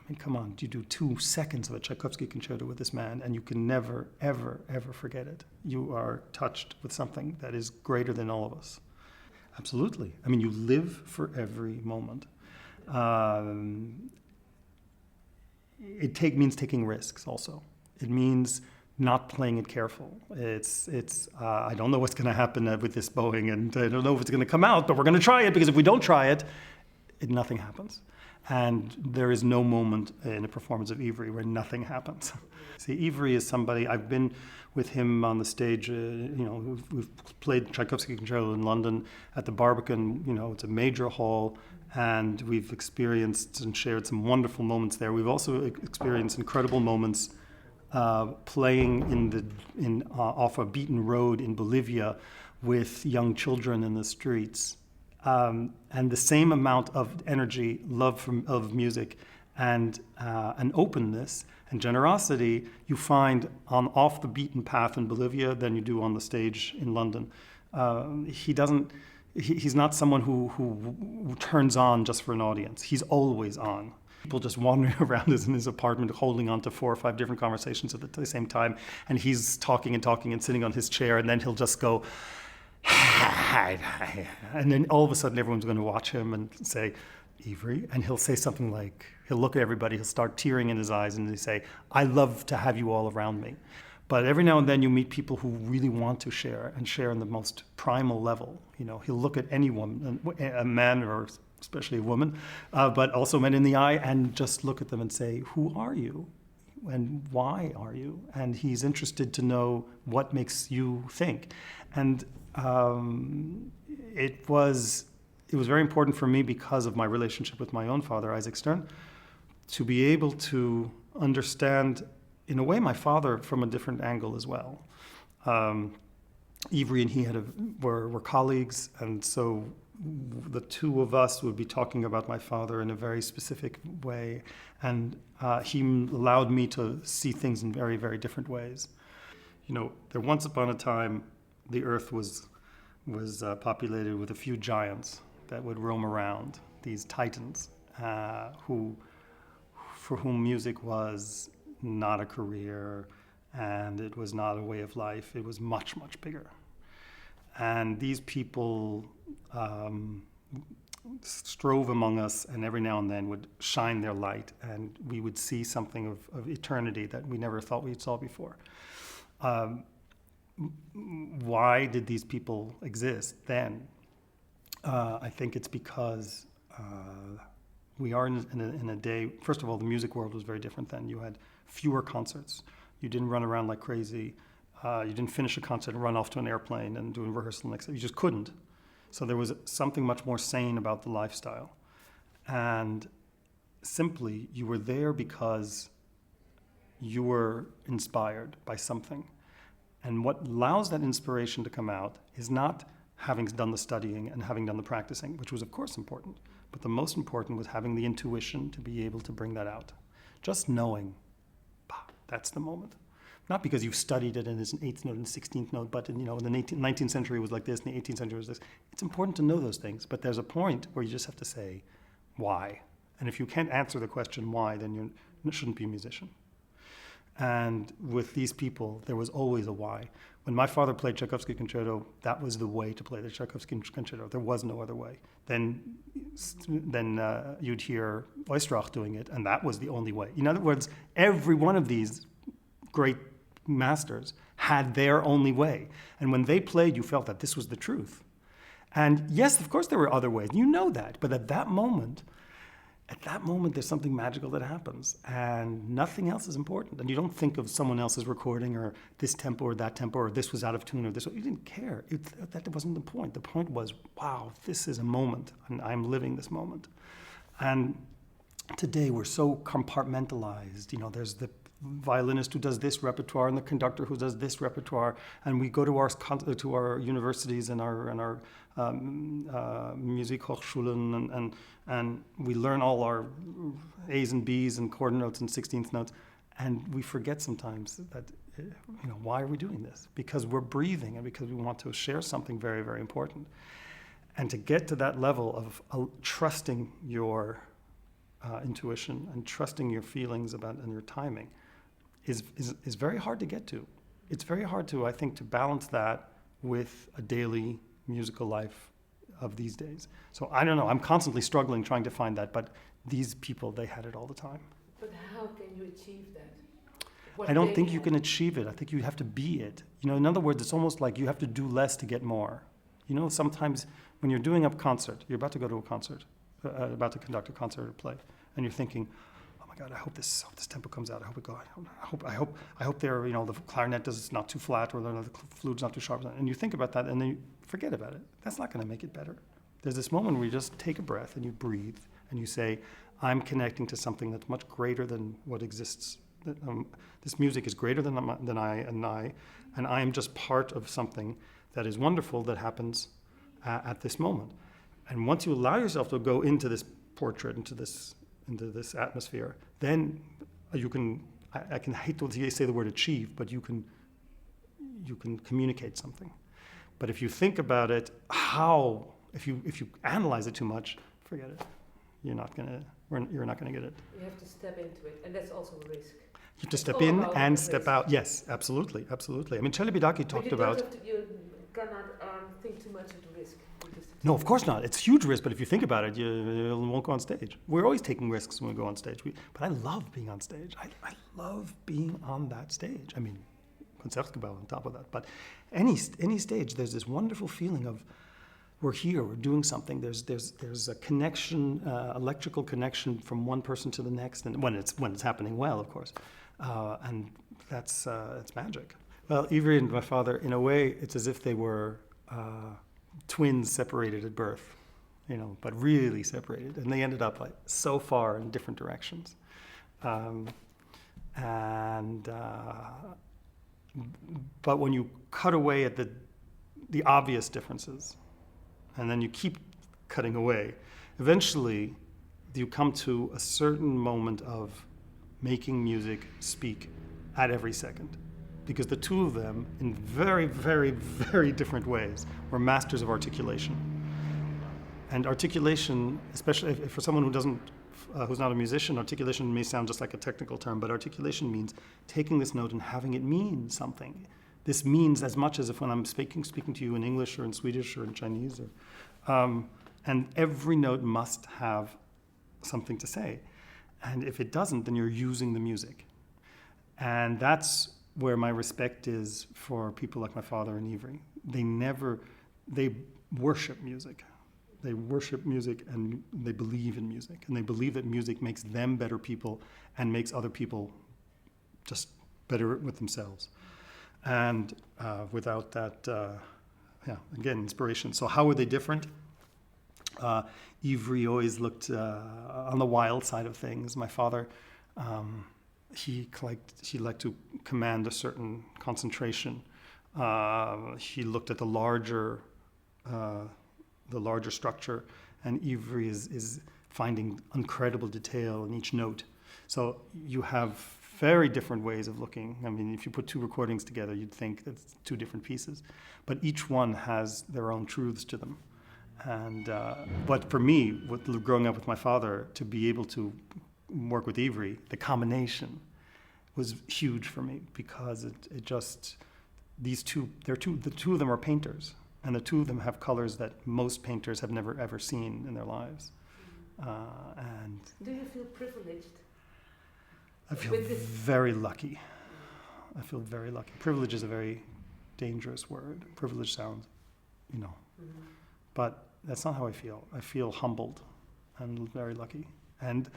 I mean, come on, you do 2 seconds of a Tchaikovsky concerto with this man and you can never, ever, ever forget it. You are touched with something that is greater than all of us. Absolutely. I mean, you live for every moment. It means taking risks also. It means not playing it careful. I don't know what's going to happen with this Boeing, and I don't know if it's going to come out, but we're going to try it, because if we don't try it, nothing happens. And there is no moment in a performance of Ivry where nothing happens. See, Ivry is somebody, I've been with him on the stage, we've played Tchaikovsky Concerto in London at the Barbican, it's a major hall, and we've experienced and shared some wonderful moments there. We've also experienced incredible moments playing off a beaten road in Bolivia with young children in the streets. And the same amount of energy, love of music, and an openness and generosity you find off the beaten path in Bolivia than you do on the stage in London. He's not someone who turns on just for an audience. He's always on. People just wandering around in his apartment, holding on to 4 or 5 different conversations at the same time, and he's talking and sitting on his chair, and then he'll just go, and then all of a sudden everyone's going to watch him and say, Ivry, and he'll say something like, he'll look at everybody, he'll start tearing in his eyes, and he'll say, I love to have you all around me. But every now and then you meet people who really want to share, and share in the most primal level. He'll look at any woman, a man or especially a woman, but also men in the eye, and just look at them and say, who are you? And why are you? And he's interested to know what makes you think. And it was very important for me, because of my relationship with my own father, Isaac Stern, to be able to understand, in a way, my father from a different angle as well. Ivry and he were colleagues, and so the two of us would be talking about my father in a very specific way, and he allowed me to see things in very, very different ways. There once upon a time, the earth was populated with a few giants that would roam around, these titans, for whom music was not a career, and it was not a way of life. It was much, much bigger. And these people strove among us, and every now and then would shine their light, and we would see something of eternity that we never thought we saw before. Why did these people exist then? I think it's because we are in a day, first of all, the music world was very different then. You had fewer concerts. You didn't run around like crazy. You didn't finish a concert and run off to an airplane and do a rehearsal next day. You just couldn't. So there was something much more sane about the lifestyle. And simply, you were there because you were inspired by something. And what allows that inspiration to come out is not having done the studying and having done the practicing, which was of course important, but the most important was having the intuition to be able to bring that out. Just knowing, that's the moment. Not because you've studied it and it's an 8th note and 16th note, but in the 19th century it was like this, and the 18th century was this. It's important to know those things, but there's a point where you just have to say, why? And if you can't answer the question why, then you shouldn't be a musician. And with these people, there was always a why. When my father played Tchaikovsky Concerto, that was the way to play the Tchaikovsky Concerto. There was no other way. Then you'd hear Oistrakh doing it, and that was the only way. In other words, every one of these great masters had their only way. And when they played, you felt that this was the truth. And yes, of course there were other ways. You know that. But at that moment, there's something magical that happens, and nothing else is important. And you don't think of someone else's recording, or this tempo or that tempo, or this was out of tune, or this. You didn't care. That wasn't the point. The point was, wow, this is a moment, and I'm living this moment. And today we're so compartmentalized. There's the violinist who does this repertoire and the conductor who does this repertoire, and we go to our universities and our Musikhochschulen and we learn all our A's and B's and quarter notes and 16th notes, and we forget sometimes that why are we doing this? Because we're breathing and because we want to share something very, very important. And to get to that level of trusting your intuition and trusting your feelings about and your timing is very hard to get to. It's very hard to, I think, to balance that with a daily musical life of these days. So I don't know, I'm constantly struggling trying to find that, but these people, they had it all the time. But how can you achieve that? I don't think you can achieve it. I think you have to be it. You know, in other words, it's almost like you have to do less to get more. You know, sometimes when you're doing a concert, you're about to go to a concert, about to conduct a concert or play, and you're thinking, oh my God, I hope this tempo comes out. I hope it goes. I hope they're, you know, the clarinet is not too flat or the flute's not too sharp. And you think about that, and then you forget about it. That's not going to make it better. There's this moment where you just take a breath and you breathe and you say, I'm connecting to something that's much greater than what exists. This music is greater than I, and I am just part of something that is wonderful that happens at this moment. And once you allow yourself to go into this portrait, into this atmosphere, then you can. I can hate to say the word achieve, but you can communicate something. But if you think about it, if you analyze it too much, forget it. You're not gonna get it. You have to step into it, and that's also a risk. You have to step in and step out. Yes, absolutely. I mean, Celibidache talked about. You cannot think too much of the risk. No, of course not. It's huge risk, but if you think about it, you won't go on stage. We're always taking risks when we go on stage. But I love being on stage. I love being on that stage. I mean, Concergebouw on top of that. But any stage, there's this wonderful feeling of we're here, we're doing something. There's a connection, electrical connection from one person to the next, and when it's happening well, of course, and that's it's magic. Well, Ivry and my father, in a way, it's as if they were twins separated at birth, you know, but really separated, and they ended up like so far in different directions, but when you cut away at the obvious differences, and then you keep cutting away, eventually you come to a certain moment of making music speak at every second. Because the two of them, in very, very, very different ways, were masters of articulation. And articulation, especially for someone who's not a musician, articulation may sound just like a technical term, but articulation means taking this note and having it mean something. This means as much as if when I'm speaking to you in English or in Swedish or in Chinese, and every note must have something to say. And if it doesn't, then you're using the music. And that's where my respect is for people like my father and Ivry. They worship music. They worship music and they believe in music. And they believe that music makes them better people and makes other people just better with themselves. And without that, again, inspiration. So how were they different? Ivry always looked on the wild side of things. My father, he liked to command a certain concentration. He looked at the larger structure, and Ivry is finding incredible detail in each note. So you have very different ways of looking. I mean, if you put two recordings together, you'd think it's two different pieces, but each one has their own truths to them. And but for me, growing up with my father, to be able to work with Ivry, the combination was huge for me because it just the two of them are painters, and the two of them have colors that most painters have never ever seen in their lives. And do you feel privileged? I feel very lucky. I feel very lucky. Privilege is a very dangerous word. Privilege sounds, but that's not how I feel. I feel humbled and very lucky and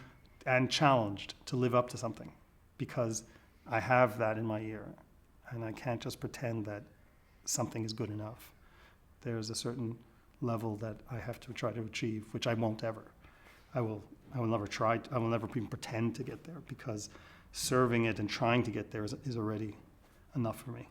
challenged to live up to something, because I have that in my ear, and I can't just pretend that something is good enough. There's a certain level that I have to try to achieve, which I won't ever. I will never try. I will never even pretend to get there, because serving it and trying to get there is already enough for me.